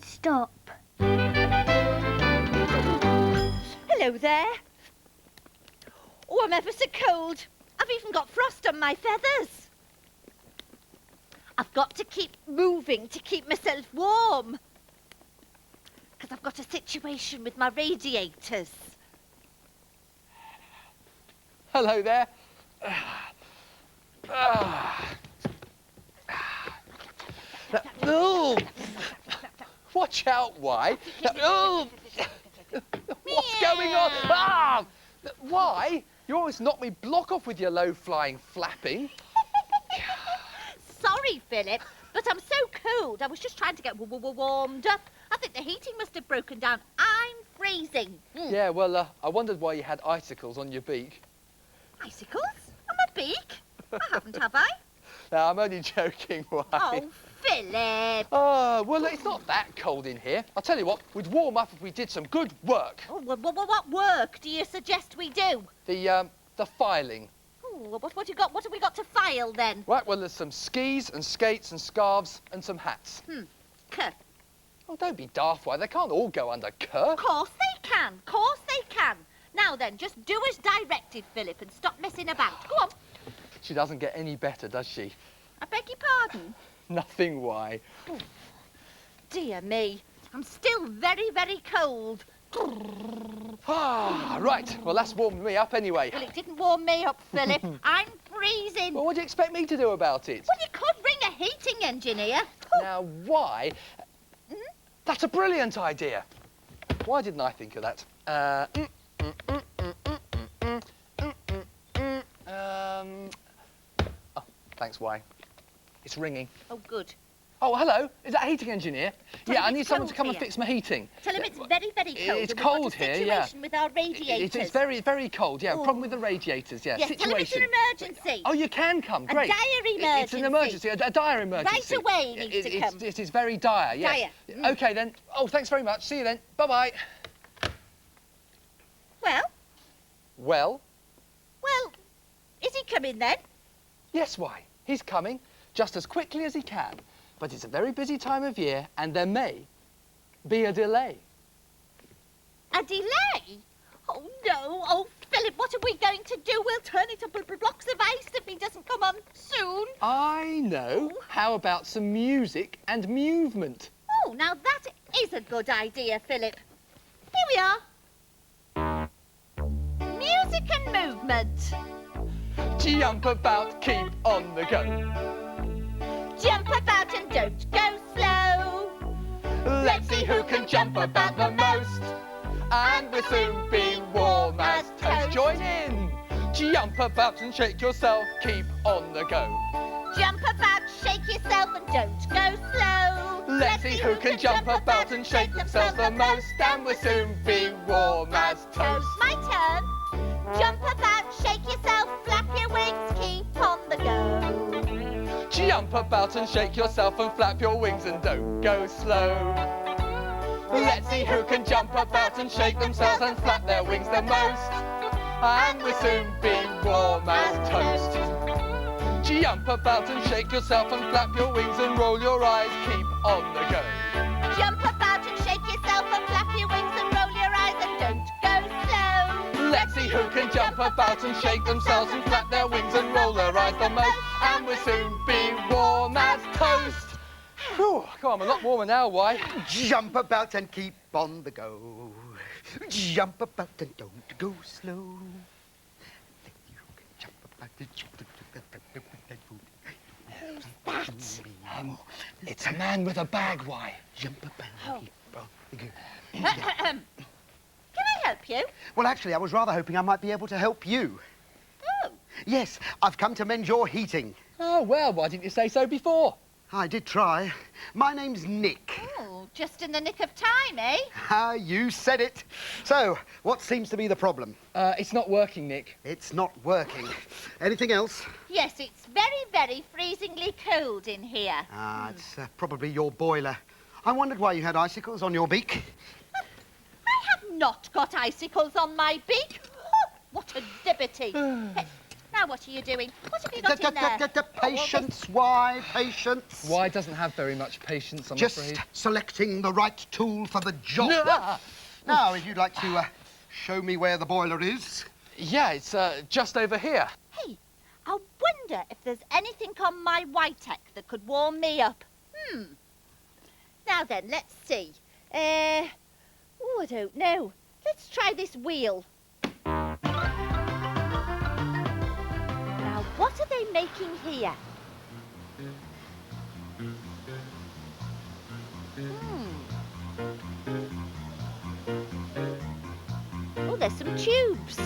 stop. Hello there. Oh, I'm ever so cold. I've even got frost on my feathers. I've got to keep moving to keep myself warm. Because I've got a situation with my radiators. Hello there. Oh. Watch out, why? Oh. What's going on? Ah! Why? You always knock me block off with your low-flying flapping. Sorry, Philip, but I'm so cold. I was just trying to get warmed up. I think the heating must have broken down. I'm freezing. Yeah, well, I wondered why you had icicles on your beak. Icicles? On my beak? I haven't, have I? No, I'm only joking, why? Oh, Philip. Oh, well, it's not that cold in here. I'll tell you what, we'd warm up if we did some good work. Oh, what work do you suggest we do? The filing. Oh, what have we got to file then? Right, well, there's some skis and skates and scarves and some hats. Oh, don't be daft, why? They can't all go under Kerr. Course they can. Course they can. Now then, just do as directed, Philip, and stop messing about. Go on. She doesn't get any better, does she? I beg your pardon? Nothing, why? Oh, dear me. I'm still very, very cold. Ah, right. Well, that's warmed me up anyway. Well, it didn't warm me up, Philip. I'm freezing. Well, what do you expect me to do about it? Well, you could ring a heating engineer. Now, why? That's a brilliant idea. Why didn't I think of that? Oh, thanks, why? It's ringing. Oh, good. Oh, hello. Is that a heating engineer? Tell yeah, him I need it's someone to cold come and here. fix my heating. Tell him it's very, very cold. It's and cold we've got a here, yeah. situation with our radiators. It's very, very cold, yeah. Oh. Problem with the radiators, yeah. Yes, situation. tell him it's an emergency. Oh, you can come, great. A dire emergency. It's an emergency, a dire emergency. Right away he needs to come. It is very dire, yes. Dire. OK, then. Oh, thanks very much. See you then. Bye-bye. Well? Well? Well, is he coming then? Yes, why? He's coming just as quickly as he can. But it's a very busy time of year, and there may be a delay. A delay? Oh, no. Oh, Philip, what are we going to do? We'll turn into blocks of ice if he doesn't come on soon. I know. Oh. How about some music and movement? Oh, now that is a good idea, Philip. Here we are. Music and movement. Jump about, keep on the go. Jump about and don't go slow. Let's see who can jump about the most. And we'll soon be warm as toast. Join in. Jump about and shake yourself, keep on the go. Jump about, shake yourself and don't go slow. Let's see who can jump about and shake themselves the most. And we'll soon be warm as toast. My turn. Jump about, shake yourself, flap your wings, keep on the go. Jump about and shake yourself and flap your wings and don't go slow. Let's see who can jump about and shake themselves and flap their wings the most. And we'll soon be warm as toast. Jump about and shake yourself and flap your wings and roll your eyes, keep on the go. Jump about and shake yourself and flap your wings and roll your eyes and don't go slow. Let's see who can jump about and shake themselves and flap their wings and roll their eyes the most. And we'll soon be warm as toast. Whew, come on, I'm a lot warmer now, why? Jump about and keep on the go. Jump about and don't go slow. Jump about and Who's that? It's a man with a bag, why? jump about and keep on the go. Can I help you? Well, actually, I was rather hoping I might be able to help you. Oh. Yes, I've come to mend your heating. Oh, well, why didn't you say so before? I did try. My name's Nick. Oh, just in the nick of time, eh? Ah, you said it. So, what seems to be the problem? It's not working, Nick. It's not working. Anything else? Yes, it's very, very freezingly cold in here. Ah, it's probably your boiler. I wondered why you had icicles on your beak. I have not got icicles on my beak. Oh, what a dibbity. Now what are you doing? What have you got in there? Patience, why? Patience. Why doesn't have very much patience, I'm Just afraid. selecting the right tool for the job. No. Now, if you'd like to show me where the boiler is. Yeah, it's just over here. Hey, I wonder if there's anything on my Whitec that could warm me up. Now then, let's see. I don't know. Let's try this wheel. Now, what are they making here? Oh, there's some tubes.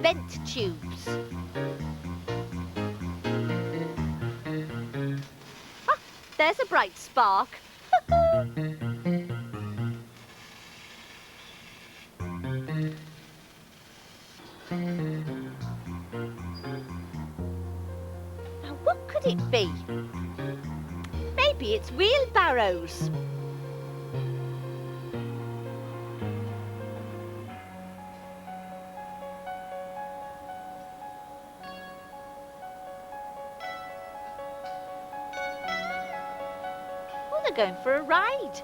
Vent tubes. Ah, there's a bright spark. Now, what could it be? Maybe it's wheelbarrows. Oh, they're going for a ride.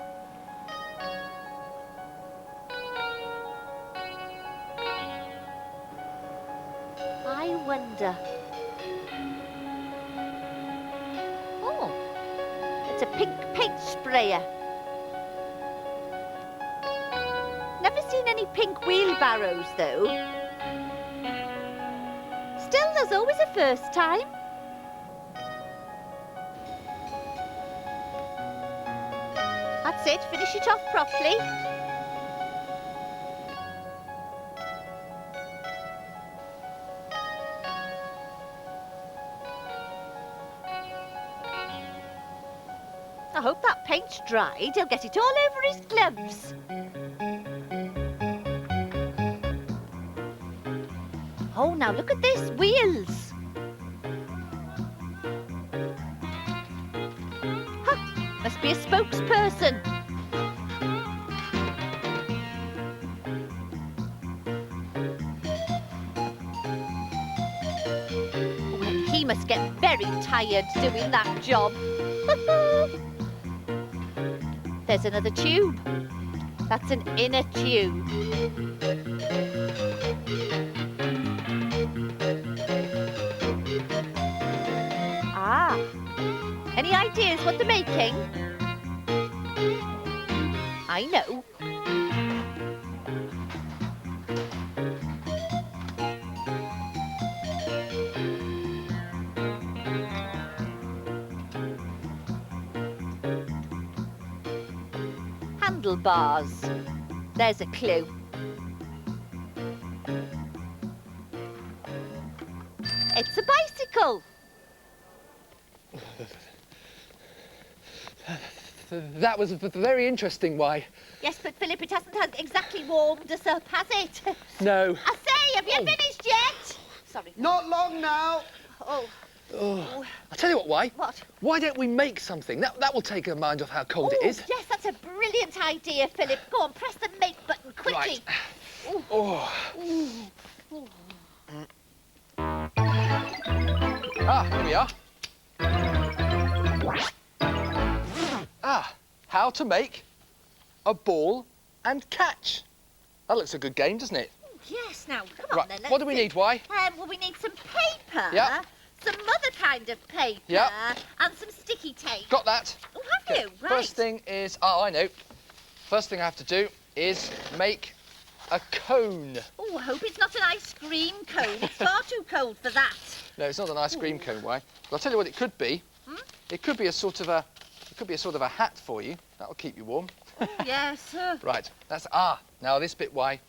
I wonder. Oh, it's a pink paint sprayer. Never seen any pink wheelbarrows, though. Still, there's always a first time. That's it, finish it off properly. I hope that paint's dried. He'll get it all over his gloves. Oh, now look at this, wheels. Huh, must be a spokesperson. Well, he must get very tired doing that job. There's another tube. That's an inner tube. Ah, any ideas what they're making? I know. Handlebars. There's a clue. It's a bicycle. That was very interesting, why? Yes, but Philip, it hasn't exactly warmed us up, has it? No. I say, have you finished yet? Sorry. Not long now. Oh. Oh. I'll tell you what, why? What? Why don't we make something? That will take our mind off how cold it is. Yes, that's a brilliant idea, Philip. Go on, press the make button quickly. Right. Ooh. Oh. Ooh. Ah, here we are. Ah, how to make a ball and catch. That looks a good game, doesn't it? Yes, now, come on Right, then. what do we need, why? Well, we need some paper. Yeah. Some other kind of paper. Yeah. And some sticky tape. Got that. Oh, have you? Right. First thing is, I know. First thing I have to do is make a cone. Oh, I hope it's not an ice cream cone. It's far too cold for that. No, it's not an ice cream cone, why? But I'll tell you what it could be. It could be a sort of a hat for you. That'll keep you warm. Oh, yes. Right, that's now this bit, why?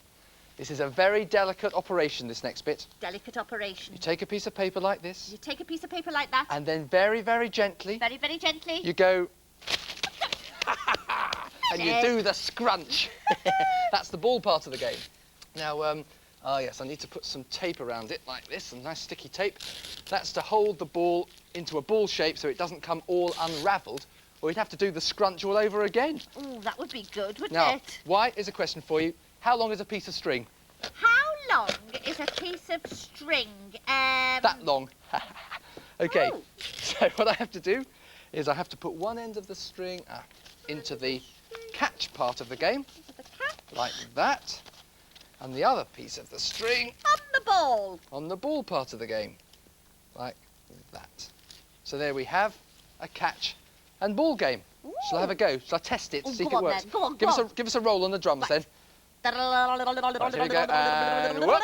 This is a very delicate operation, this next bit. Delicate operation. You take a piece of paper like this. You take a piece of paper like that. And then very, very gently. Very, very gently. You go. And you do the scrunch. That's the ball part of the game. Now, yes, I need to put some tape around it like this, some nice sticky tape. That's to hold the ball into a ball shape so it doesn't come all unravelled, or you'd have to do the scrunch all over again. Oh, that would be good, wouldn't Now, it? why is a question for you. How long is a piece of string? How long is a piece of string? That long. OK, Oh. so what I have to do is I have to put one end of the string into the catch part of the game, The cat like that, and the other piece of the string on the ball. on the ball part of the game, like that. So there we have a catch and ball game. Shall I have a go? Shall I test it to see if Go it on works? then, go on, give go us on. give us a roll on the drums then. Right, here we go. And whoop.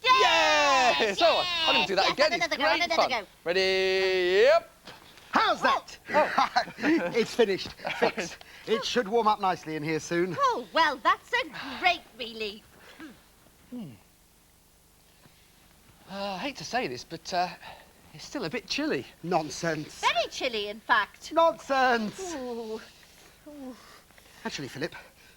Yes! Yes! Oh, I didn't do that yes, again. another It's go, great another fun. go. Ready? Yep. How's that? It's finished. Fixed. It should warm up nicely in here soon. Oh, well, that's a great relief. I hate to say this, but it's still a bit chilly. Nonsense. Very chilly, in fact. Nonsense. Ooh. Actually, Philip,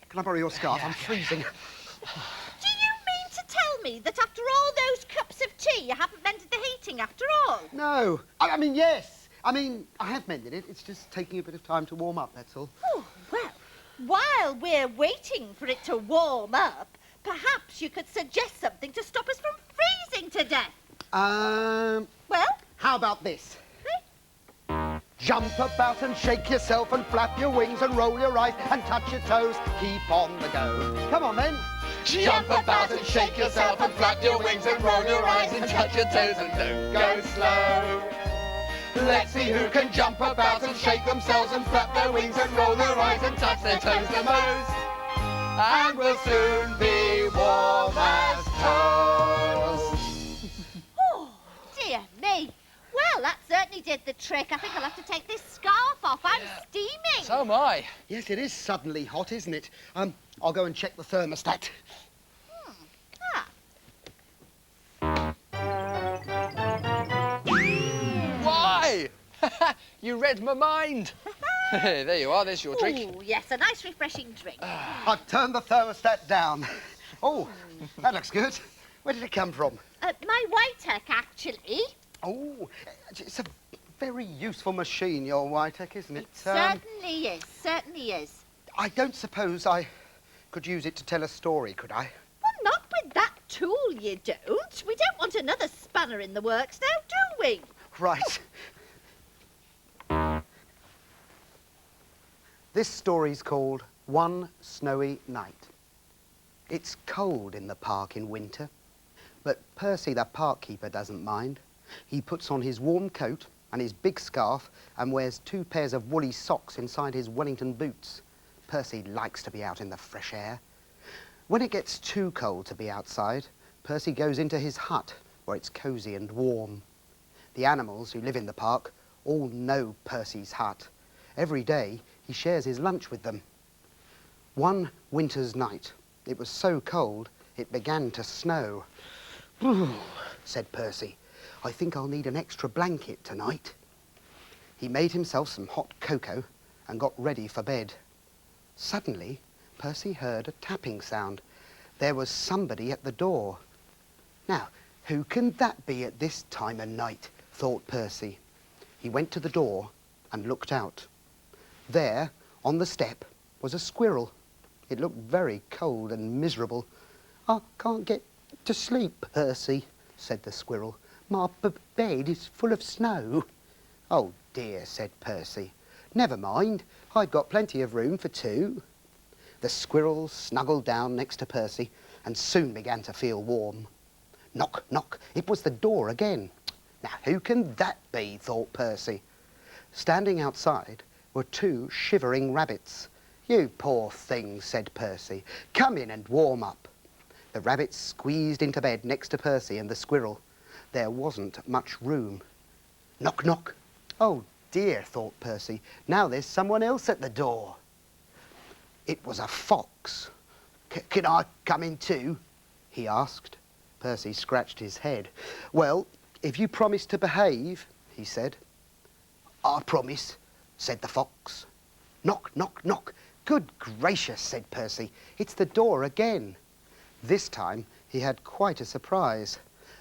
can I borrow your scarf? I'm freezing. Do you mean to tell me that after all those cups of tea, you haven't mended the heating after all? No. I mean, yes. I mean, I have mended it. It's just taking a bit of time to warm up, that's all. Oh, well, while we're waiting for it to warm up, perhaps you could suggest something to stop us from freezing to death. Well? How about this? Jump about and shake yourself and flap your wings and roll your eyes and touch your toes. Keep on the go. Come on, then. Jump about and shake yourself and flap your wings and roll your eyes and touch your toes and don't go slow. Let's see who can jump about and shake themselves and flap their wings and roll their eyes and touch their toes the most. And we'll soon be warm as toast. Oh, dear me. Well, that certainly did the trick. I think I'll have to take this scarf off. I'm steaming. So am I. Yes, it is suddenly hot, isn't it? I'll go and check the thermostat. Why? You read my mind. There you are, there's your drink. Oh, yes, a nice refreshing drink. I've turned the thermostat down. Oh, that looks good. Where did it come from? My Whitek, actually. Oh, it's a very useful machine, your Whitek, isn't it? Certainly is, certainly is. I don't suppose I could use it to tell a story, could I? Well, not with that tool, you don't. We don't want another spanner in the works now, do we? Right. This story's called One Snowy Night. It's cold in the park in winter, but Percy the park keeper doesn't mind. He puts on his warm coat and his big scarf and wears 2 pairs of woolly socks inside his Wellington boots. Percy likes to be out in the fresh air. When it gets too cold to be outside, Percy goes into his hut where it's cosy and warm. The animals who live in the park all know Percy's hut. Every day he shares his lunch with them. One winter's night, it was so cold it began to snow. Said Percy, I think I'll need an extra blanket tonight. He made himself some hot cocoa and got ready for bed. Suddenly, Percy heard a tapping sound. There was somebody at the door. Now, who can that be at this time of night, thought Percy. He went to the door and looked out. There, on the step, was a squirrel. It looked very cold and miserable. I can't get to sleep, Percy, said the squirrel. My bed is full of snow. Oh dear, said Percy. Never mind, I've got plenty of room for 2. The squirrel snuggled down next to Percy and soon began to feel warm. Knock, knock, it was the door again. Now, who can that be, thought Percy. Standing outside were 2 shivering rabbits. You poor things, said Percy. Come in and warm up. The rabbits squeezed into bed next to Percy and the squirrel. There wasn't much room. Knock, knock. Oh dear, thought Percy. Now there's someone else at the door. It was a fox. Can I come in too? He asked. Percy scratched his head. Well, if you promise to behave, he said. I promise, said the fox. Knock, knock, knock. Good gracious, said Percy. It's the door again. This time he had quite a surprise.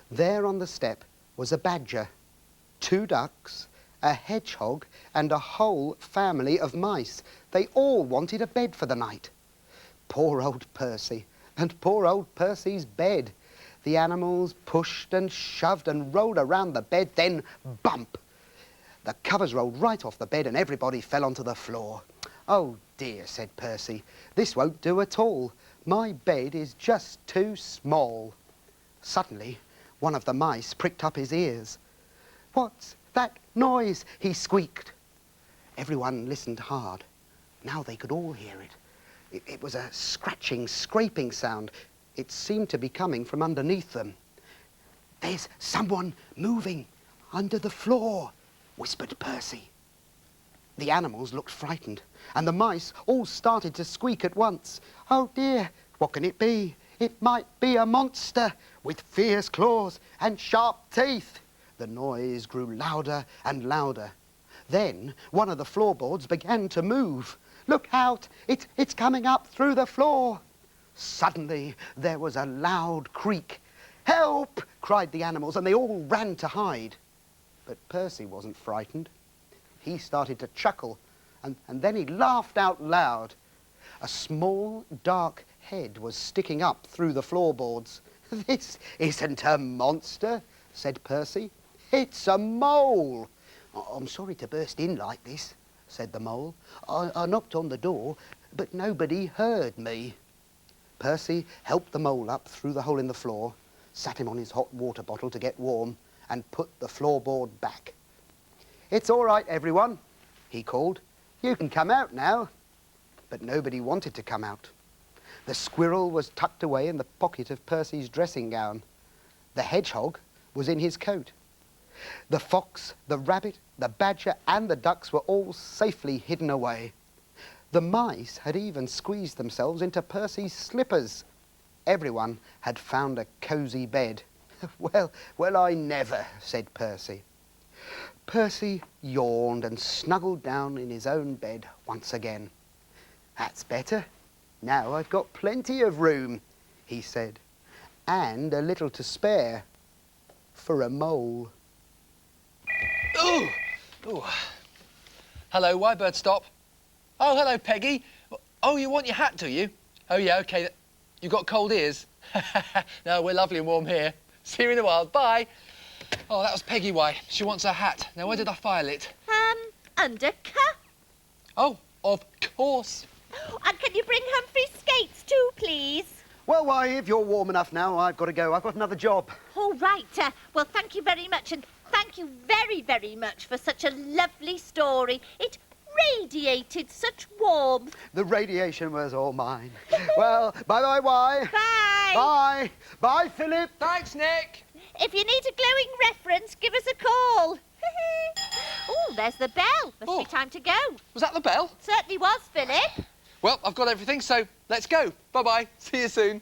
There on the step was a badger, 2 ducks, a hedgehog and a whole family of mice. They all wanted a bed for the night. Poor old Percy and poor old Percy's bed. The animals pushed and shoved and rolled around the bed, then bump! The covers rolled right off the bed and everybody fell onto the floor. "Oh dear," said Percy, "this won't do at all. My bed is just too small." Suddenly, one of the mice pricked up his ears. "What's that noise?" he squeaked. Everyone listened hard. Now they could all hear it. It was a scratching, scraping sound. It seemed to be coming from underneath them. "There's someone moving under the floor," whispered Percy. The animals looked frightened, and the mice all started to squeak at once. "Oh dear, what can it be? It might be a monster with fierce claws and sharp teeth." The noise grew louder and louder. Then one of the floorboards began to move. "Look out! It's coming up through the floor." Suddenly there was a loud creak. "Help!" cried the animals, and they all ran to hide. But Percy wasn't frightened. He started to chuckle, and then he laughed out loud. A small, dark head was sticking up through the floorboards. "This isn't a monster," said Percy. "It's a mole." "I'm sorry to burst in like this," said the mole. I knocked on the door, but nobody heard me." Percy helped the mole up through the hole in the floor, sat him on his hot water bottle to get warm, and put the floorboard back. "It's all right, everyone," he called. "You can come out now." But nobody wanted to come out. The squirrel was tucked away in the pocket of Percy's dressing gown. The hedgehog was in his coat. The fox, the rabbit, the badger and the ducks were all safely hidden away. The mice had even squeezed themselves into Percy's slippers. Everyone had found a cosy bed. Well, I never," said Percy. Percy yawned and snuggled down in his own bed once again. "That's better. Now I've got plenty of room," he said, "and a little to spare for a mole." Ooh! Ooh. Hello, why bird stop? Oh, hello, Peggy. Oh, you want your hat, do you? Oh, yeah, OK. You've got cold ears? No, we're lovely and warm here. See you in a while. Bye. Oh, that was Peggy Why. She wants her hat. Now, where did I file it? Under car. Oh, of course. And can you bring Humphrey's skates too, please? "Well, why, if you're warm enough now, I've got to go. I've got another job." All right. Well, thank you very much, and thank you very, very much for such a lovely story. It radiated such warmth. The radiation was all mine. Well, bye-bye, Why. Bye. Bye. Bye, Philip. Thanks, Nick. If you need a glowing reference, give us a call. Oh, there's the bell. Must be time to go. Was that the bell? Certainly was, Philip. Well, I've got everything, so let's go. Bye-bye. See you soon.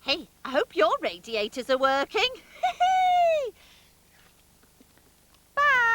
Hey, I hope your radiators are working. Bye.